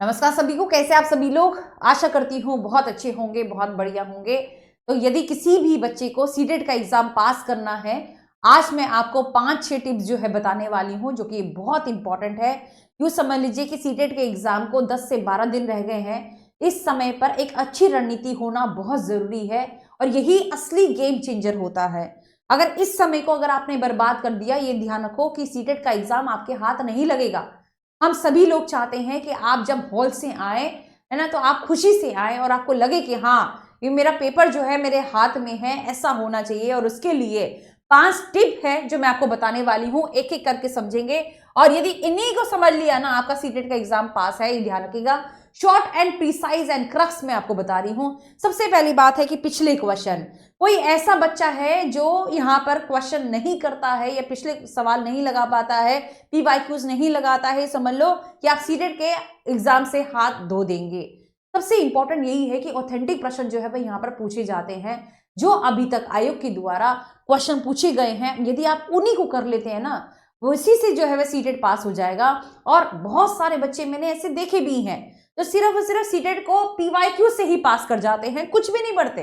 नमस्कार सभी को। कैसे आप सभी लोग? आशा करती हूँ बहुत अच्छे होंगे, बहुत बढ़िया होंगे। तो यदि किसी भी बच्चे को सीटेट का एग्जाम पास करना है, आज मैं आपको 5-6 टिप्स जो है बताने वाली हूँ, जो कि बहुत इंपॉर्टेंट है। यूँ समझ लीजिए कि सीटेट के एग्जाम को 10 से 12 दिन रह गए हैं। इस समय पर एक अच्छी रणनीति होना बहुत जरूरी है और यही असली गेम चेंजर होता है। अगर इस समय को अगर आपने बर्बाद कर दिया, ये ध्यान रखो कि सीटेट का एग्जाम आपके हाथ नहीं लगेगा। हम सभी लोग चाहते हैं कि आप जब हॉल से आए, है ना, तो आप खुशी से आए और आपको लगे कि हाँ, ये मेरा पेपर जो है मेरे हाथ में है, ऐसा होना चाहिए। और उसके लिए 5 टिप है जो मैं आपको बताने वाली हूं, एक एक करके समझेंगे। और यदि इन्हीं को समझ लिया ना, आपका सीटेट का एग्जाम पास है। ये ध्यान रखिएगा, short and precise and crux में आपको बता रही हूं। सबसे पहली बात है कि पिछले क्वेश्चन, कोई ऐसा बच्चा है जो यहाँ पर क्वेश्चन नहीं करता है या पिछले सवाल नहीं लगा पाता है, पीवाईक्यूज नहीं लगाता है, समझ लो कि आप सीटेट के एग्जाम से हाथ धो देंगे। सबसे इंपॉर्टेंट यही है कि ऑथेंटिक प्रश्न जो है वह यहाँ पर पूछे जाते हैं, जो अभी तक आयोग के द्वारा क्वेश्चन पूछे गए हैं। यदि आप उन्हीं को कर लेते हैं ना, वो इसी से जो है वह सीटेट पास हो जाएगा। और बहुत सारे बच्चे मैंने ऐसे देखे भी हैं जो सिर्फ और सिर्फ सीटेट को पीवाईक्यू से ही पास कर जाते हैं, कुछ भी नहीं पढ़ते,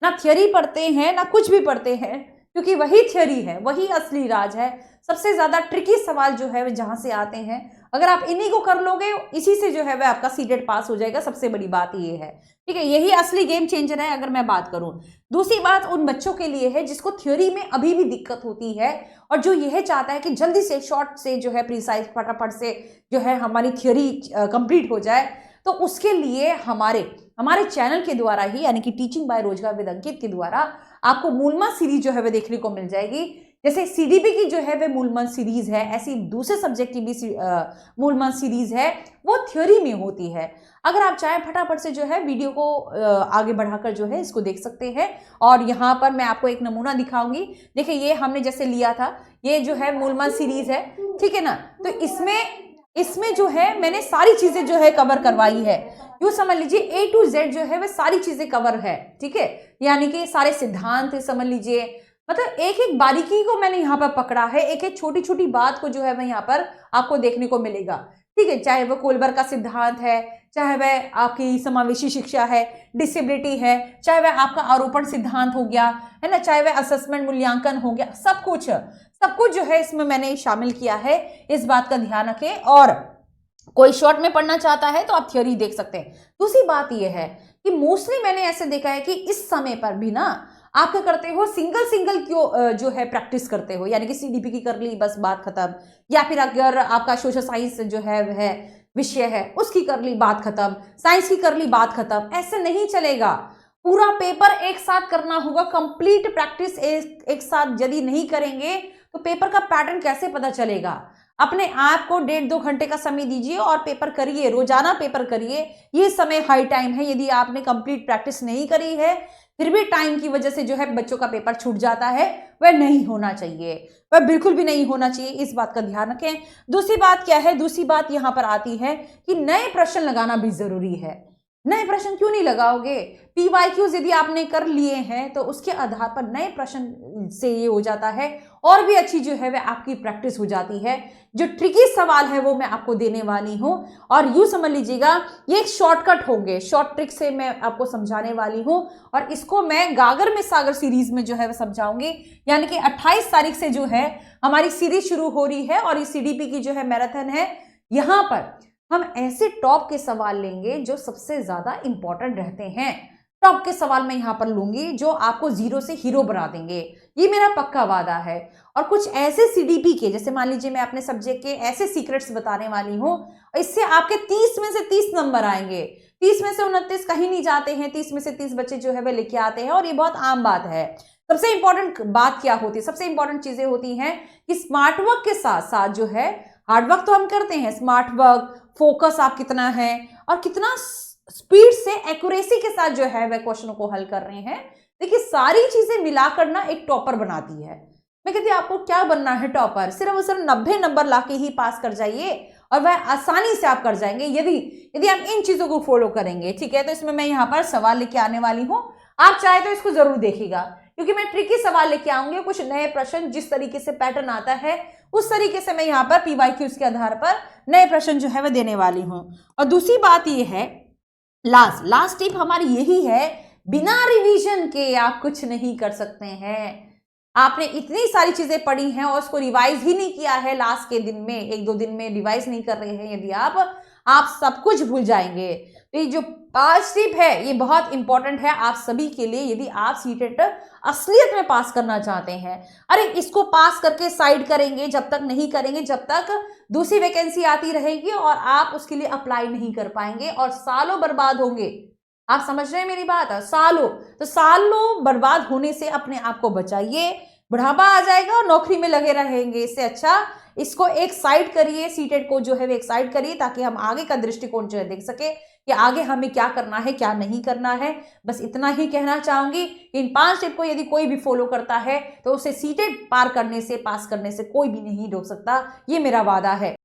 ना थियोरी पढ़ते हैं ना कुछ भी पढ़ते हैं, क्योंकि वही थियोरी है, वही असली राज है। सबसे ज्यादा ट्रिकी सवाल जो है वे जहां से आते हैं, अगर आप इन्हीं को कर लोगे, इसी से जो है वह आपका सीटेट पास हो जाएगा। सबसे बड़ी बात ये है, ठीक है, यही असली गेम चेंजर है। अगर मैं बात करूं, दूसरी बात उन बच्चों के लिए है जिसको थ्योरी में अभी भी दिक्कत होती है और जो यह चाहता है कि जल्दी से शॉर्ट से जो है प्रिसाइज फटाफट से जो है हमारी थ्योरी कंप्लीट हो जाए। तो उसके लिए हमारे हमारे चैनल के द्वारा ही, यानी कि टीचिंग बाय रोजगार विद अंकित के द्वारा आपको मूलमंत्र सीरीज जो है वह देखने को मिल जाएगी। जैसे सीडीपी की जो है वह मूलमंत्र सीरीज है, ऐसी दूसरे सब्जेक्ट की भी मूलमंत्र सीरीज है, वो थ्योरी में होती है। अगर आप चाहें फटाफट से जो है वीडियो को आगे बढ़ाकर जो है इसको देख सकते हैं। और यहाँ पर मैं आपको एक नमूना दिखाऊंगी। देखिए, ये हमने जैसे लिया था, ये जो है मूलमंत्र सीरीज है, ठीक है ना। तो इसमें जो है मैंने सारी चीजें जो है कवर करवाई है। यूं समझ लीजिए A to Z जो है वह सारी चीजें कवर है, ठीक है। यानी कि सारे सिद्धांत समझ लीजिए, मतलब एक एक बारीकी को मैंने यहाँ पर पकड़ा है, एक एक छोटी छोटी बात को जो है वह यहाँ पर आपको देखने को मिलेगा, ठीक है। चाहे वह कोलबर का सिद्धांत है, चाहे वह आपकी समावेशी शिक्षा है, डिसेबिलिटी है, चाहे वह आपका आरोपण सिद्धांत हो गया, है ना, चाहे वह असेसमेंट मूल्यांकन हो गया, सब कुछ जो है इसमें मैंने शामिल किया है। इस बात का ध्यान रखें। और कोई शॉर्ट में पढ़ना चाहता है तो आप थ्योरी देख सकते हैं। दूसरी बात यह है कि मोस्टली मैंने ऐसे देखा है कि इस समय पर भी ना आप क्या करते हो, सिंगल क्यों जो है प्रैक्टिस करते हो, यानी कि सीडीपी की कर ली बस बात खत्म, या फिर अगर आपका सोशल साइंस जो है वह विषय है उसकी कर ली बात खत्म, साइंस की कर ली बात खत्म। ऐसे नहीं चलेगा, पूरा पेपर एक साथ करना होगा। कंप्लीट प्रैक्टिस एक साथ यदि नहीं करेंगे तो पेपर का पैटर्न कैसे पता चलेगा। अपने आप को 1.5-2 घंटे का समय दीजिए और पेपर करिए, रोजाना पेपर करिए। ये समय हाई टाइम है। यदि आपने कंप्लीट प्रैक्टिस नहीं करी है, फिर भी टाइम की वजह से जो है बच्चों का पेपर छूट जाता है, वह नहीं होना चाहिए, वह बिल्कुल भी नहीं होना चाहिए। इस बात का ध्यान रखें। दूसरी बात क्या है, दूसरी बात यहां पर आती है कि नए प्रश्न लगाना भी जरूरी है। नए प्रश्न क्यों नहीं लगाओगे? पीवाईक्यूज यदि आपने कर लिए हैं तो उसके आधार पर नए प्रश्न से ये हो जाता है, और भी अच्छी जो है वह आपकी प्रैक्टिस हो जाती है। जो ट्रिकी सवाल है वो मैं आपको देने वाली हूं, और यूं समझ लीजिएगा ये एक शॉर्टकट होंगे, शॉर्ट ट्रिक से मैं आपको समझाने वाली हूं। और इसको मैं गागर में सागर सीरीज में जो है वह समझाऊंगी। यानी कि 28 तारीख से जो है हमारी सीरीज शुरू हो रही है और इस सीडीपी की जो है मैराथन है। यहां पर हम ऐसे टॉप के सवाल लेंगे जो सबसे ज्यादा इंपॉर्टेंट रहते हैं। टॉप के सवाल मैं यहां पर लूंगी जो आपको जीरो से हीरो बना देंगे, ये मेरा पक्का वादा है। और कुछ ऐसे सीडीपी के, जैसे मान लीजिए मैं अपने सब्जेक्ट के ऐसे सीक्रेट्स बताने वाली हूं, इससे आपके 30 में से 30 नंबर आएंगे। 30 में से 29 कहीं नहीं जाते हैं, 30 में से 30 बच्चे जो है वे लेके आते हैं, और ये बहुत आम बात है। सबसे इंपॉर्टेंट बात क्या होती है, सबसे इंपॉर्टेंट चीजें होती हैं कि स्मार्ट वर्क के साथ साथ जो है, हार्ड वर्क तो हम करते हैं, स्मार्ट वर्क, फोकस आप कितना है और कितना स्पीड से एक्यूरेसी के साथ जो है वह क्वेश्चनों को हल कर रहे हैं। देखिए, सारी चीजें मिलाकर ना एक टॉपर बनाती है। मैं कहती हूँ आपको क्या बनना है टॉपर, सिर्फ और सिर्फ 90 नंबर लाके ही पास कर जाइए और वह आसानी से आप कर जाएंगे यदि आप इन चीजों को फॉलो करेंगे, ठीक है। तो इसमें मैं यहाँ पर सवाल लेके आने वाली हूँ, आप चाहे तो इसको जरूर देखिएगा, क्योंकि मैं ट्रिकी सवाल लेके आऊंगी। कुछ नए प्रश्न, जिस तरीके से पैटर्न आता है उस तरीके से मैं यहाँ पर PYQs के आधार पर नए प्रश्न जो है वह देने वाली हूँ। और दूसरी बात ये है, लास्ट टिप हमारी यही है, बिना रिवीजन के आप कुछ नहीं कर सकते हैं। आपने इतनी सारी चीजें पढ़ी हैं और उसको रिवाइज ही नहीं किया है, लास्ट के दिन में 1-2 दिन में रिवाइज नहीं कर रहे हैं यदि आप सब कुछ भूल जाएंगे। तो ये जो 5 टिप है ये बहुत इंपॉर्टेंट है आप सभी के लिए, यदि आप सीटेट असलियत में पास करना चाहते हैं। अरे इसको पास करके साइड करेंगे जब तक नहीं करेंगे, जब तक दूसरी वैकेंसी आती रहेगी और आप उसके लिए अप्लाई नहीं कर पाएंगे और सालों बर्बाद होंगे। आप समझ रहे हैं मेरी बात? सालों, तो सालों बर्बाद होने से अपने आप को बचाइए। बुढ़ापा आ जाएगा और नौकरी में लगे रहेंगे, इससे अच्छा इसको एक साइड करिए, सीटेट को जो है वो एक साइड करिए, ताकि हम आगे का दृष्टिकोण जो है देख सके कि आगे हमें क्या करना है क्या नहीं करना है। बस इतना ही कहना चाहूंगी कि इन 5 टिप को यदि कोई भी फॉलो करता है तो उसे सीटेट पार करने से, पास करने से कोई भी नहीं रोक सकता, ये मेरा वादा है।